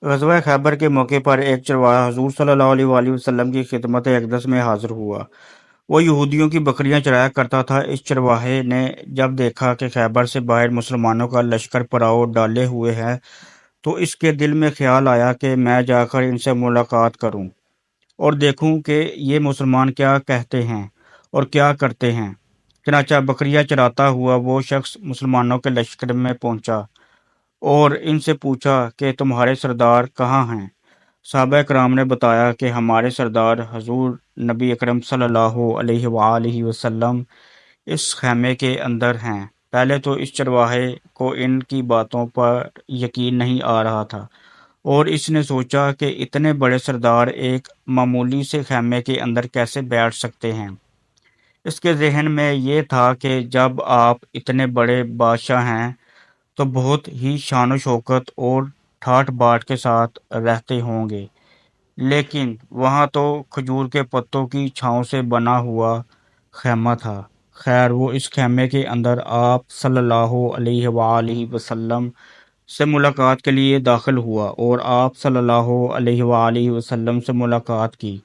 غزوہ خیبر کے موقع پر ایک چرواہا حضور صلی اللہ علیہ وآلہ وسلم کی خدمت اقدس میں حاضر ہوا۔ وہ یہودیوں کی بکریاں چرایا کرتا تھا۔ اس چرواہے نے جب دیکھا کہ خیبر سے باہر مسلمانوں کا لشکر پڑاؤ ڈالے ہوئے ہے تو اس کے دل میں خیال آیا کہ میں جا کر ان سے ملاقات کروں اور دیکھوں کہ یہ مسلمان کیا کہتے ہیں اور کیا کرتے ہیں۔ چنانچہ بکریاں چراتا ہوا وہ شخص مسلمانوں کے لشکر میں پہنچا اور ان سے پوچھا کہ تمہارے سردار کہاں ہیں؟ صحابہ کرام نے بتایا کہ ہمارے سردار حضور نبی اکرم صلی اللہ علیہ وآلہ وسلم اس خیمے کے اندر ہیں۔ پہلے تو اس چرواہے کو ان کی باتوں پر یقین نہیں آ رہا تھا اور اس نے سوچا کہ اتنے بڑے سردار ایک معمولی سے خیمے کے اندر کیسے بیٹھ سکتے ہیں۔ اس کے ذہن میں یہ تھا کہ جب آپ اتنے بڑے بادشاہ ہیں تو بہت ہی شان و شوکت اور ٹھاٹھ باٹ کے ساتھ رہتے ہوں گے، لیکن وہاں تو کھجور کے پتوں کی چھاؤں سے بنا ہوا خیمہ تھا۔ خیر، وہ اس خیمے کے اندر آپ صلی اللہ علیہ وآلہ وسلم سے ملاقات کے لیے داخل ہوا اور آپ صلی اللہ علیہ وآلہ وسلم سے ملاقات کی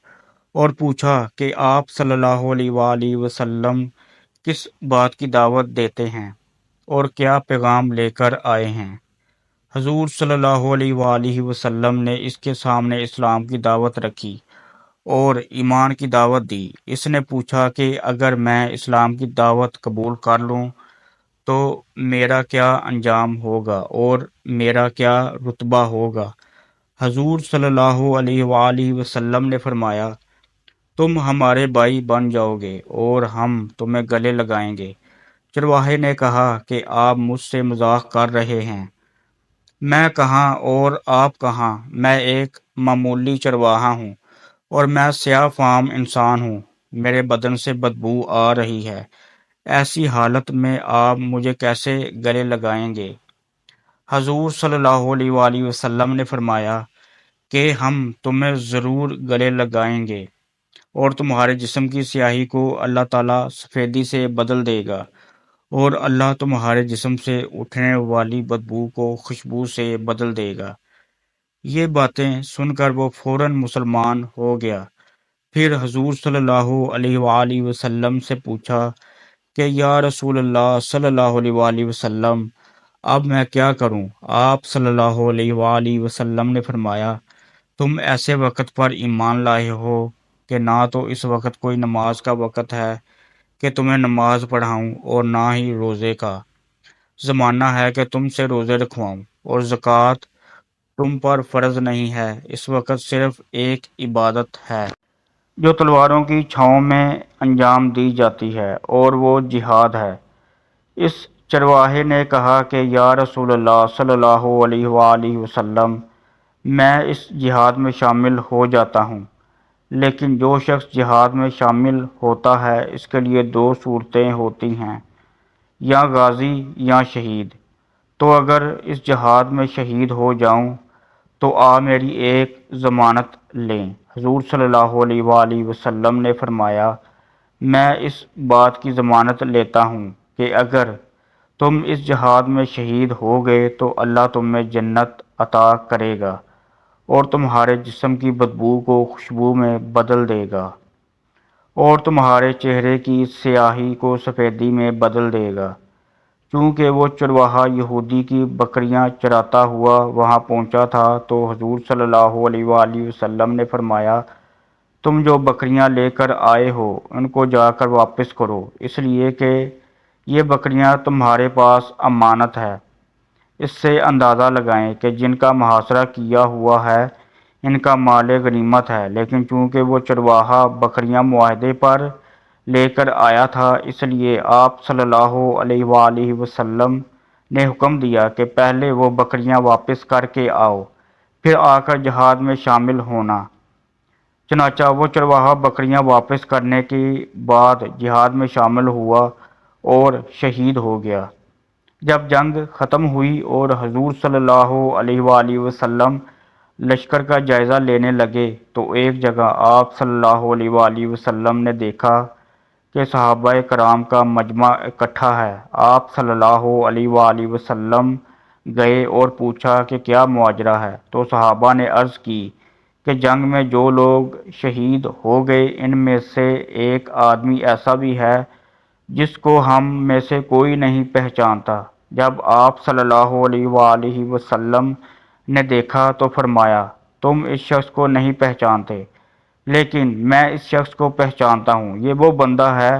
اور پوچھا کہ آپ صلی اللہ علیہ وآلہ وسلم کس بات کی دعوت دیتے ہیں اور کیا پیغام لے کر آئے ہیں۔ حضور صلی اللہ علیہ وآلہ وسلم نے اس کے سامنے اسلام کی دعوت رکھی اور ایمان کی دعوت دی۔ اس نے پوچھا کہ اگر میں اسلام کی دعوت قبول کر لوں تو میرا کیا انجام ہوگا اور میرا کیا رتبہ ہوگا؟ حضور صلی اللہ علیہ وآلہ وسلم نے فرمایا، تم ہمارے بھائی بن جاؤ گے اور ہم تمہیں گلے لگائیں گے۔ چرواہے نے کہا کہ آپ مجھ سے مذاق کر رہے ہیں، میں کہاں اور آپ کہاں؟ میں ایک معمولی چرواہا ہوں اور میں سیاہ فام انسان ہوں، میرے بدن سے بدبو آ رہی ہے، ایسی حالت میں آپ مجھے کیسے گلے لگائیں گے؟ حضور صلی اللہ علیہ وآلہ وسلم نے فرمایا کہ ہم تمہیں ضرور گلے لگائیں گے اور تمہارے جسم کی سیاہی کو اللہ تعالیٰ سفیدی سے بدل دے گا اور اللہ تمہارے جسم سے اٹھنے والی بدبو کو خوشبو سے بدل دے گا۔ یہ باتیں سن کر وہ فوراً مسلمان ہو گیا۔ پھر حضور صلی اللہ علیہ وآلہ وسلم سے پوچھا کہ یا رسول اللہ صلی اللہ علیہ وآلہ وسلم، اب میں کیا کروں؟ آپ صلی اللہ علیہ وآلہ وسلم نے فرمایا، تم ایسے وقت پر ایمان لائے ہو کہ نہ تو اس وقت کوئی نماز کا وقت ہے کہ تمہیں نماز پڑھاؤں اور نہ ہی روزے کا زمانہ ہے کہ تم سے روزے رکھواؤں، اور زکوٰۃ تم پر فرض نہیں ہے۔ اس وقت صرف ایک عبادت ہے جو تلواروں کی چھاؤں میں انجام دی جاتی ہے اور وہ جہاد ہے۔ اس چرواہے نے کہا کہ یا رسول اللہ صلی اللہ علیہ وآلہ وسلم، میں اس جہاد میں شامل ہو جاتا ہوں، لیکن جو شخص جہاد میں شامل ہوتا ہے اس کے لیے دو صورتیں ہوتی ہیں، یا غازی یا شہید۔ تو اگر اس جہاد میں شہید ہو جاؤں تو آپ میری ایک ضمانت لیں۔ حضور صلی اللہ علیہ وآلہ وسلم نے فرمایا، میں اس بات کی ضمانت لیتا ہوں کہ اگر تم اس جہاد میں شہید ہو گئے تو اللہ تمہیں جنت عطا کرے گا اور تمہارے جسم کی بدبو کو خوشبو میں بدل دے گا اور تمہارے چہرے کی سیاہی کو سفیدی میں بدل دے گا۔ چونکہ وہ چرواہا یہودی کی بکریاں چراتا ہوا وہاں پہنچا تھا تو حضور صلی اللہ علیہ وآلہ وسلم نے فرمایا، تم جو بکریاں لے کر آئے ہو ان کو جا کر واپس کرو، اس لیے کہ یہ بکریاں تمہارے پاس امانت ہے۔ اس سے اندازہ لگائیں کہ جن کا محاصرہ کیا ہوا ہے ان کا مال غنیمت ہے، لیکن چونکہ وہ چرواہا بکریاں معاہدے پر لے کر آیا تھا اس لیے آپ صلی اللہ علیہ وآلہ وسلم نے حکم دیا کہ پہلے وہ بکریاں واپس کر کے آؤ، پھر آ کر جہاد میں شامل ہونا۔ چنانچہ وہ چرواہا بکریاں واپس کرنے کے بعد جہاد میں شامل ہوا اور شہید ہو گیا۔ جب جنگ ختم ہوئی اور حضور صلی اللہ علیہ وآلہ وسلم لشکر کا جائزہ لینے لگے تو ایک جگہ آپ صلی اللہ علیہ وآلہ وسلم نے دیکھا کہ صحابہ کرام کا مجمع اکٹھا ہے۔ آپ صلی اللہ علیہ وآلہ وسلم گئے اور پوچھا کہ کیا ماجرا ہے، تو صحابہ نے عرض کی کہ جنگ میں جو لوگ شہید ہو گئے ان میں سے ایک آدمی ایسا بھی ہے جس کو ہم میں سے کوئی نہیں پہچانتا۔ جب آپ صلی اللہ علیہ وآلہ وسلم نے دیکھا تو فرمایا، تم اس شخص کو نہیں پہچانتے، لیکن میں اس شخص کو پہچانتا ہوں، یہ وہ بندہ ہے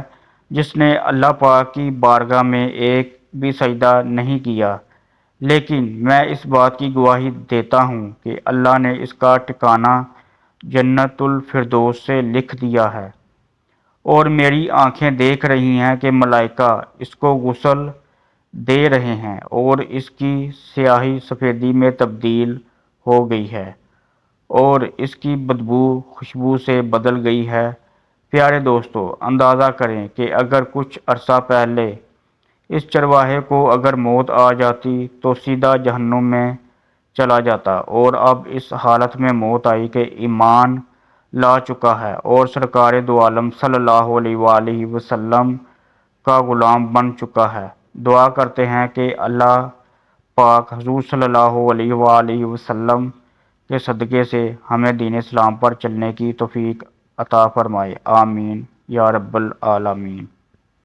جس نے اللہ پاک کی بارگاہ میں ایک بھی سجدہ نہیں کیا، لیکن میں اس بات کی گواہی دیتا ہوں کہ اللہ نے اس کا ٹھکانہ جنت الفردوس سے لکھ دیا ہے، اور میری آنکھیں دیکھ رہی ہیں کہ ملائکہ اس کو غسل دے رہے ہیں اور اس کی سیاہی سفیدی میں تبدیل ہو گئی ہے اور اس کی بدبو خوشبو سے بدل گئی ہے۔ پیارے دوستو، اندازہ کریں کہ اگر کچھ عرصہ پہلے اس چرواہے کو اگر موت آ جاتی تو سیدھا جہنم میں چلا جاتا، اور اب اس حالت میں موت آئی کہ ایمان لا چکا ہے اور سرکار دو عالم صلی اللہ علیہ وآلہ وسلم کا غلام بن چکا ہے۔ دعا کرتے ہیں کہ اللہ پاک حضور صلی اللہ علیہ وآلہ وسلم کے صدقے سے ہمیں دین اسلام پر چلنے کی توفیق عطا فرمائے، آمین یا رب العالمین۔